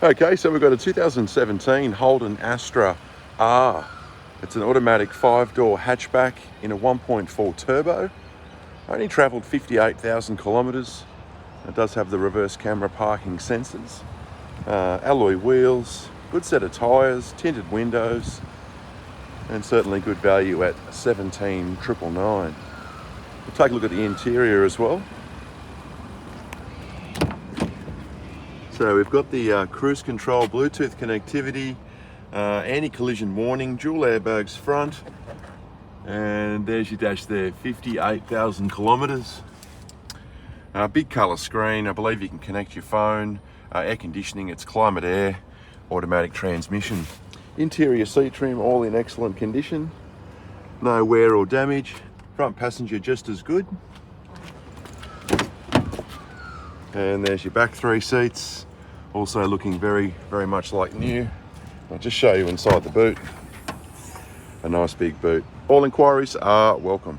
Okay, so we've got a 2017 Holden Astra R. It's an automatic 5-door hatchback in a 1.4 turbo. Only travelled 58,000 kilometres. It does have the reverse camera parking sensors. Alloy wheels, good set of tyres, tinted windows, and certainly good value at $17,999. We'll take a look at the interior as well. So we've got the cruise control, Bluetooth connectivity, anti-collision warning, dual airbags front, and there's your dash there, 58,000 kilometres. Big colour screen, I believe you can connect your phone, air conditioning, it's climate air, automatic transmission. Interior seat trim, all in excellent condition, no wear or damage. Front passenger just as good. And there's your back 3 seats, also looking very, very much like new. I'll just show you inside the boot. A nice big boot. All inquiries are welcome.